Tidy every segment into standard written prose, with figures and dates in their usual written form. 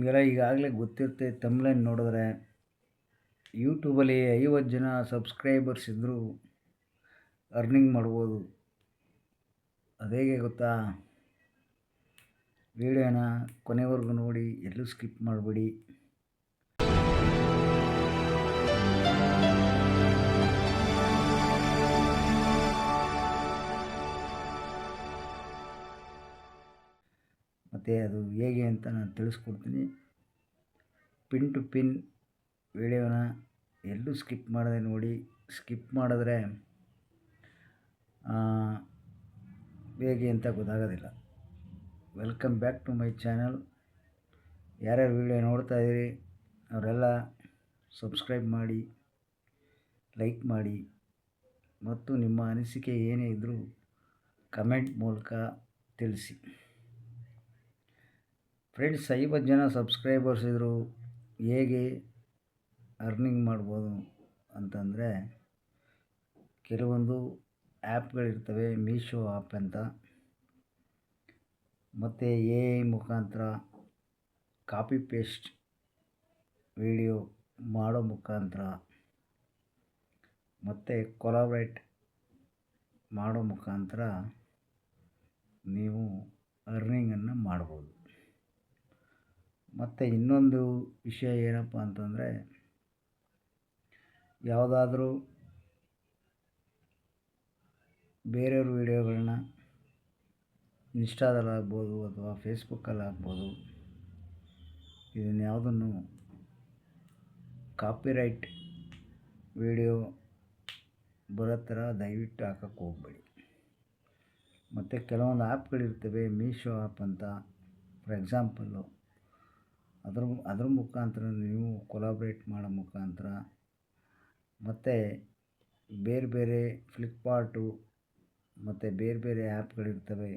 ನಿಮಗೆಲ್ಲ ಈಗಾಗಲೇ ಗೊತ್ತಿರುತ್ತೆ ತಮ್ಲೈನ್ ನೋಡಿದ್ರೆ ಯೂಟ್ಯೂಬಲ್ಲಿ 50 ಜನ ಸಬ್ಸ್ಕ್ರೈಬರ್ಸ್ ಇದ್ದರೂ ಅರ್ನಿಂಗ್ ಮಾಡ್ಬೋದು. ಅದೇಗೆ ಗೊತ್ತಾ? ವಿಡಿಯೋನ ಕೊನೆವರೆಗೂ ನೋಡಿ, ಎಲ್ಲೂ ಸ್ಕಿಪ್ ಮಾಡಬೇಡಿ. ಮತ್ತು ಅದು ಹೇಗೆ ಅಂತ ನಾನು ತಿಳಿಸ್ಕೊಡ್ತೀನಿ. ಪಿನ್ ಟು ಪಿನ್ ವಿಡಿಯೋನ ಎಲ್ಲೂ ಸ್ಕಿಪ್ ಮಾಡದೆ ನೋಡಿ. ಸ್ಕಿಪ್ ಮಾಡಿದ್ರೆ ಹೇಗೆ ಅಂತ ಗೊತ್ತಾಗೋದಿಲ್ಲ. Welcome back to my channel. ಯಾರ್ಯಾರು ವಿಡಿಯೋ ನೋಡ್ತಾ ಇದ್ದೀರಿ ಅವರೆಲ್ಲ ಸಬ್ಸ್ಕ್ರೈಬ್ ಮಾಡಿ, ಲೈಕ್ ಮಾಡಿ ಮತ್ತು ನಿಮ್ಮ ಅನಿಸಿಕೆ ಏನೇ ಇದ್ದರೂ ಕಮೆಂಟ್ ಮೂಲಕ ತಿಳಿಸಿ. ಫ್ರೆಂಡ್ಸ್, 50 ಜನ ಸಬ್ಸ್ಕ್ರೈಬರ್ಸ್ ಇದ್ದರು ಹೇಗೆ ಅರ್ನಿಂಗ್ ಮಾಡ್ಬೋದು ಅಂತಂದರೆ, ಕೆಲವೊಂದು ಆ್ಯಪ್ಗಳಿರ್ತವೆ, ಮೀಶೋ ಆ್ಯಪ್ ಅಂತ, ಮತ್ತು AI ಮುಖಾಂತರ ಕಾಪಿ ಪೇಸ್ಟ್ ವಿಡಿಯೋ ಮಾಡೋ ಮುಖಾಂತರ ಮತ್ತು ಕೊಲಾಬ್ರೇಟ್ ಮಾಡೋ ಮುಖಾಂತರ ನೀವು ಅರ್ನಿಂಗನ್ನು ಮಾಡ್ಬೋದು. ಮತ್ತು ಇನ್ನೊಂದು ವಿಷಯ ಏನಪ್ಪ ಅಂತಂದರೆ, ಯಾವುದಾದ್ರೂ ಬೇರೆಯವ್ರ ವಿಡಿಯೋಗಳನ್ನ ಇನ್ಸ್ಟಾದಲ್ಲಾಗ್ಬೋದು ಅಥವಾ ಫೇಸ್ಬುಕ್ಕಲ್ಲಾಗ್ಬೋದು, ಇದನ್ಯಾವುದನ್ನು ಕಾಪಿರೈಟ್ ವಿಡಿಯೋ ಬರೋ ಥರ ದಯವಿಟ್ಟು ಹಾಕೋಕ್ಕೆ ಹೋಗಬೇಡಿ. ಮತ್ತು ಕೆಲವೊಂದು ಆ್ಯಪ್ಗಳಿರ್ತವೆ, ಮೀಶೋ ಆ್ಯಪ್ ಅಂತ ಫಾರ್ ಎಕ್ಸಾಂಪಲ್ಲು, ಅದ್ರ ಮುಖಾಂತರ ನೀವು ಕೊಲಾಬ್ರೇಟ್ ಮಾಡೋ ಮುಖಾಂತರ, ಮತ್ತು ಬೇರೆ ಬೇರೆ ಫ್ಲಿಪ್ಕಾರ್ಟು ಮತ್ತು ಬೇರೆ ಬೇರೆ ಆ್ಯಪ್ಗಳಿರ್ತವೆ,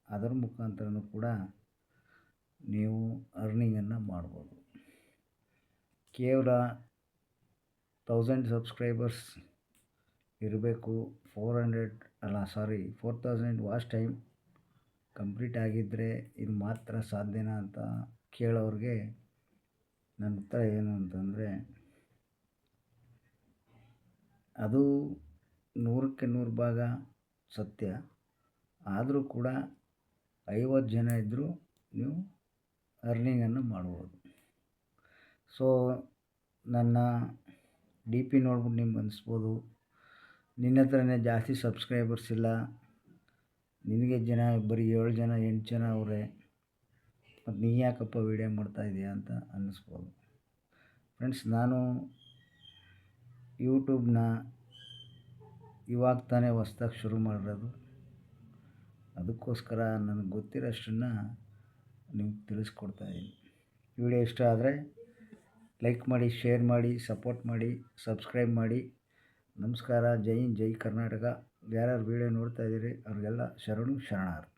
ಅದರ ಮುಖಾಂತರನೂ ಕೂಡ ನೀವು ಅರ್ನಿಂಗನ್ನು ಮಾಡ್ಬೋದು. ಕೇವಲ 1000 ಸಬ್ಸ್ಕ್ರೈಬರ್ಸ್ ಇರಬೇಕು. 4000 ವಾಚ್ ಟೈಮ್ ಕಂಪ್ಲೀಟ್ ಆಗಿದ್ದರೆ ಇದು ಮಾತ್ರ ಸಾಧ್ಯನಾ ಅಂತ ಕೇಳೋರಿಗೆ ನನ್ನ ಉತ್ತರ ಏನು ಅಂತಂದರೆ, ಅದು 100ಕ್ಕೆ 100 ಭಾಗ ಸತ್ಯ. ಆದರೂ ಕೂಡ 50 ಜನ ಇದ್ದರೂ ನೀವು ಅರ್ನಿಂಗನ್ನು ಮಾಡ್ಬೋದು. ಸೊ ನನ್ನ DP ನೋಡ್ಬಿಟ್ಟು ನಿಮ್ಗೆ ಅನಿಸ್ಬೋದು, ನಿನ್ನ ಹತ್ರನೇ ಜಾಸ್ತಿ ಸಬ್ಸ್ಕ್ರೈಬರ್ಸ್ ಇಲ್ಲ, ನಿನಗೆ ಜನ ಬರೀ 7 ಜನ 8 ಜನ ಅವರೇ, ಮತ್ತು ನೀ ಯಾಕಪ್ಪ ವೀಡಿಯೋ ಮಾಡ್ತಾಯಿದ್ದೀಯ ಅಂತ ಅನ್ನಿಸ್ಬೋದು. ಫ್ರೆಂಡ್ಸ್, ನಾನು ಯೂಟ್ಯೂಬ್ನ ಇವಾಗ ತಾನೇ ಹೊಸ್ದಾಗಿ ಶುರು ಮಾಡಿರೋದು. ಅದಕ್ಕೋಸ್ಕರ ನನಗೆ ಗೊತ್ತಿರೋಷ್ಟನ್ನು ನಿಮ್ಗೆ ತಿಳಿಸ್ಕೊಡ್ತಾಯಿದ್ದೀನಿ. ವಿಡಿಯೋ ಇಷ್ಟ ಆದರೆ ಲೈಕ್ ಮಾಡಿ, ಶೇರ್ ಮಾಡಿ, ಸಪೋರ್ಟ್ ಮಾಡಿ, ಸಬ್ಸ್ಕ್ರೈಬ್ ಮಾಡಿ. ನಮಸ್ಕಾರ. ಜೈ ಹಿಂದ್, ಜೈ ಕರ್ನಾಟಕ. ಯಾರ್ಯಾರು ವಿಡಿಯೋ ನೋಡ್ತಾಯಿದ್ದೀರಿ ಅವ್ರಿಗೆಲ್ಲ ಶರಣಾರ್ಥಿ.